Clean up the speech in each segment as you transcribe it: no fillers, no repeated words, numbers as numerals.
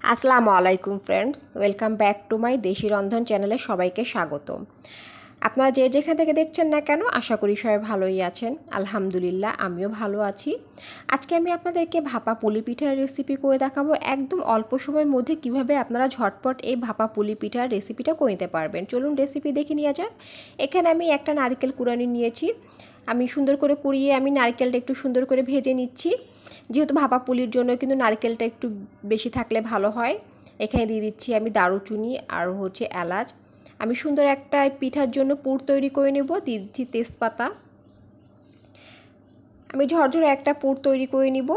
আসসালামু আলাইকুম friends, welcome back to my দেশি রন্ধন চ্যানেলে সবাইকে স্বাগত। আপনারা যে যেখান থেকে দেখছেন না কেন, আশা করি সবাই ভালোই আছেন। আলহামদুলিল্লাহ, আমিও ভালো আছি। আজকে আমি আপনাদেরকে ভাপা পুলি পিঠার রেসিপি করে দেখাবো। একদম অল্প সময়ের মধ্যে কিভাবে আপনারা ঝটপট এই ভাপা পুলি পিঠার রেসিপিটা করে নিতে পারবেন। চলুন রেসিপি দেখে নেওয়া যাক। এখানে আমি একটা নারকেল কুড়ানি নিয়েছি। আমি সুন্দর করে কুড়িয়ে আমি নারকেলটা একটু সুন্দর করে ভেজে নিচ্ছি। যেহেতু ভাপা পুলির জন্য কিন্তু নারকেলটা একটু বেশি থাকলে ভালো হয়। এখানে দিয়ে দিচ্ছি আমি দারুচিনি আর এলাচ। আমি সুন্দর একটা পিঠার জন্য পুর তৈরি করে নেব। দিয়ে দিচ্ছি তেজপাতা। আমি ঝরঝরে একটা পুর তৈরি করে নিব।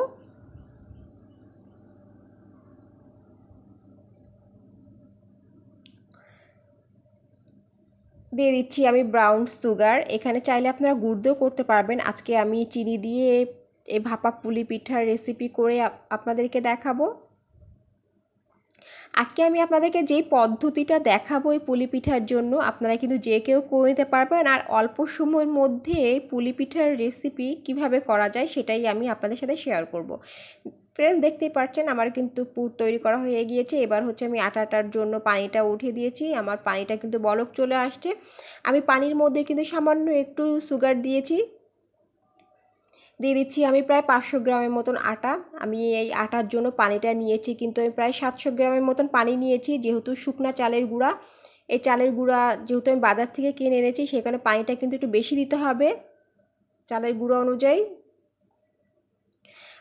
দিয়ে দিচ্ছি আমি ব্রাউন সুগার। এখানে চাইলে আপনারা গুড় দিয়েও করতে পারবেন। আজকে আমি চিনি দিয়ে এই ভাপা পুলি পিঠার রেসিপি করে আপনাদেরকে দেখাবো। আজকে আমি আপনাদেরকে যেই পদ্ধতিটা দেখাবো এই পুলি পিঠার জন্য, আপনারা কিন্তু যে কেউ করে নিতে পারবেন। আর অল্প সময়ের মধ্যে পুলি পিঠার রেসিপি কিভাবে করা যায় সেটাই আমি আপনাদের সাথে শেয়ার করব। ফ্রেন্ডস, দেখতেই পাচ্ছেন আমার কিন্তু পুর তৈরি করা হয়ে গিয়েছে। এবার আমি আটাটার জন্য পানিটা উঠিয়ে দিয়েছি। আমার পানিটা কিন্তু বলক চলে আসছে। আমি পানির মধ্যে কিন্তু সামান্য একটু সুগার দিয়েছি। দিয়ে দিচ্ছি আমি প্রায় 500 গ্রামের মতন আটা। আমি এই আটার জন্য পানিটা নিয়েছি, কিন্তু আমি প্রায় 700 গ্রামের মতন পানি নিয়েছি। যেহেতু শুকনা চালের গুঁড়া, এই চালের গুঁড়া যেহেতু আমি বাজার থেকে কিনে এনেছি, সেখানে পানিটা কিন্তু একটু বেশি দিতে হবে চালের গুঁড়া অনুযায়ী।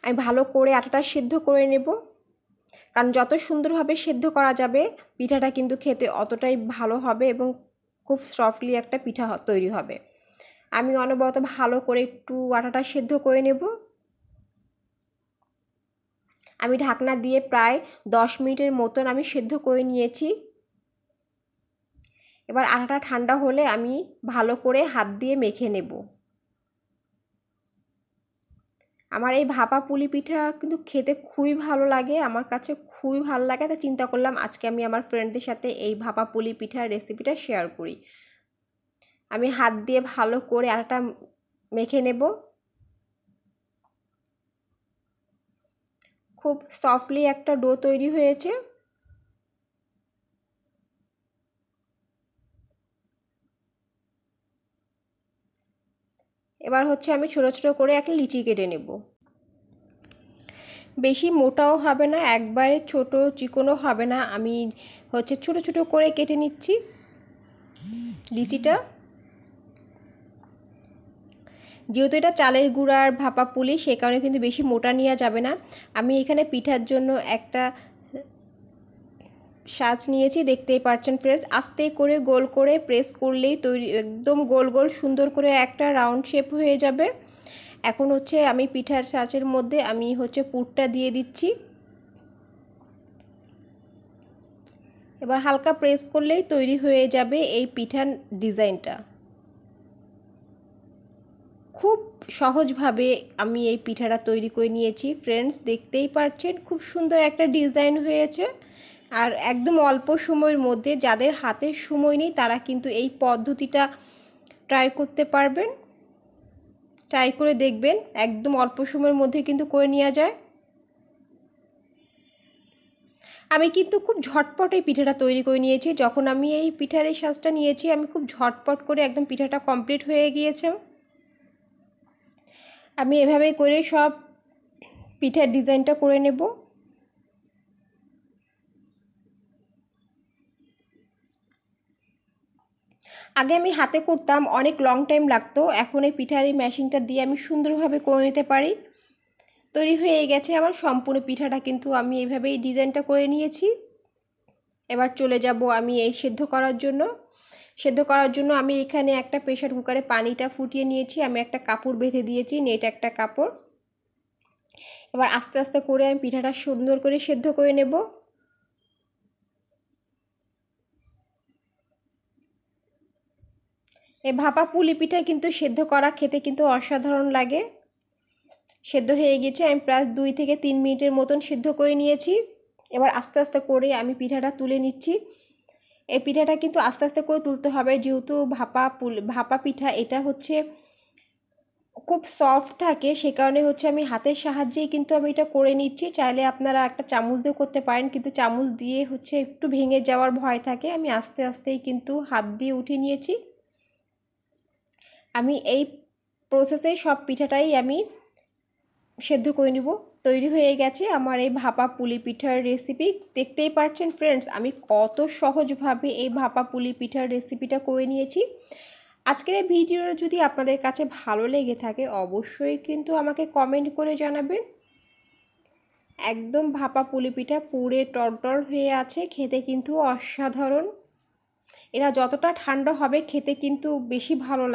আমি ভালো করে আটাটা সিদ্ধ করে নেব, কারণ যত সুন্দরভাবে সিদ্ধ করা যাবে পিঠাটা কিন্তু খেতে অতটাই ভালো হবে এবং খুব সফটলি একটা পিঠা তৈরি হবে। আমি অনবরত ভালো করে একটু আটাটা সিদ্ধ করে নেব। আমি ঢাকনা দিয়ে প্রায় 10 মিনিটের মতন আমি সিদ্ধ করে নিয়েছি। এবার আটাটা ঠান্ডা হলে আমি ভালো করে হাত দিয়ে মেখে নেব। আমার এই ভাপা পুলি পিঠা কিন্তু খেতে খুবই ভালো লাগে, আমার কাছে খুবই ভালো লাগে। তাই চিন্তা করলাম আজকে আমি আমার ফ্রেন্ডদের সাথে এই ভাপা পুলি পিঠার রেসিপিটা শেয়ার করি। আমি হাত দিয়ে ভালো করে আটাটা মেখে নেব। খুব সফটলি একটা ডো তৈরি হয়েছে। এবার আমি ছোটো ছোটো করে একটা লিচি কেটে নেব। বেশি মোটাও হবে না, একবারে ছোট চিকনও হবে না। আমি ছোট ছোট করে কেটে নিচ্ছি লিচিটা। যেহেতু এটা চালের গুঁড়ার ভাপা পুলি, সে কারণে কিন্তু বেশি মোটা নেওয়া যাবে না। আমি এখানে পিঠার জন্য একটা সাজ নিয়েছি, দেখতেই পাচ্ছেন ফ্রেন্ডস। আস্তে করে গোল করে প্রেস করলেই তৈরি, একদম গোল গোল সুন্দর করে একটা রাউন্ড শেপ হয়ে যাবে। এখন আমি পিঠার সাজের মধ্যে আমি পুরটা দিয়ে দিচ্ছি। এবার হালকা প্রেস করলেই তৈরি হয়ে যাবে এই পিঠার ডিজাইনটা। খুব সহজভাবে আমি এই পিঠাটা তৈরি করে নিয়েছি ফ্রেন্ডস, দেখতেই পাচ্ছেন খুব সুন্দর একটা ডিজাইন হয়েছে। আর একদম অল্প সময়ের মধ্যে, যাদের হাতে সময় নেই তারা কিন্তু এই পদ্ধতিটা ট্রাই করতে পারবেন। ট্রাই করে দেখবেন, একদম অল্প সময়ের মধ্যে কিন্তু করে নেওয়া যায়। আমি কিন্তু খুব ঝটপট এই পিঠাটা তৈরি করে নিয়েছি। যখন আমি এই পিঠার এই সাজটা নিয়েছি, আমি খুব ঝটপট করে একদম পিঠাটা কমপ্লিট হয়ে গিয়েছে। আমি এভাবেই করে সব পিঠার ডিজাইনটা করে নেব। আগে আমি হাতে করতাম, অনেক লং টাইম লাগতো। এখন এই পিঠার এই মেশিনটা দিয়ে আমি সুন্দরভাবে করে নিতে পারি। তৈরি হয়ে গেছে আমার সম্পূর্ণ পিঠাটা, কিন্তু আমি এইভাবেই ডিজাইনটা করে নিয়েছি। এবার চলে যাব আমি এই সেদ্ধ করার জন্য। সেদ্ধ করার জন্য আমি এখানে একটা প্রেসার কুকারে পানিটা ফুটিয়ে নিয়েছি। আমি একটা কাপড় বেঁধে দিয়েছি, নেট একটা কাপড়। এবার আস্তে আস্তে করে আমি পিঠাটা সুন্দর করে সেদ্ধ করে নেব। এই ভাপা পুলি পিঠা কিন্তু সেদ্ধ করা খেতে কিন্তু অসাধারণ লাগে। সেদ্ধ হয়ে গেছে, আমি প্রায় 2 থেকে 3 মিনিটের মতন সেদ্ধ করে নিয়েছি। এবার আস্তে আস্তে করে আমি পিঠাটা তুলে নিচ্ছি। এই পিঠাটা কিন্তু আস্তে আস্তে করে তুলতে হবে, যেহেতু ভাপা পিঠা। এটা খুব সফট থাকে, সে কারণে হচ্ছে আমি হাতের সাহায্যেই কিন্তু আমি এটা করে নিচ্ছি। চাইলে আপনারা একটা চামচ দিয়েও করতে পারেন, কিন্তু চামচ দিয়ে হচ্ছে একটু ভেঙে যাওয়ার ভয় থাকে। আমি আস্তে আস্তেই কিন্তু হাত দিয়ে উঠিয়ে নিয়েছি। আমি এই প্রসেসে সব পিঠাটাই আমি সেদ্ধ করে নিব। তৈরি হয়ে গেছে আমার এই ভাপা পুলি পিঠার রেসিপি। দেখতেই পাচ্ছেন ফ্রেন্ডস, আমি কত সহজভাবে এই ভাপা পুলি পিঠার রেসিপিটা করে নিয়েছি। আজকের এই ভিডিওটা যদি আপনাদের কাছে ভালো লেগে থাকে অবশ্যই কিন্তু আমাকে কমেন্ট করে জানাবেন। একদম ভাপা পুলি পিঠা পুরে টলটল হয়ে আছে, খেতে কিন্তু অসাধারণ। এরা যতটা ঠান্ডা হবে খেতে কিন্তু বেশি ভালো লাগে।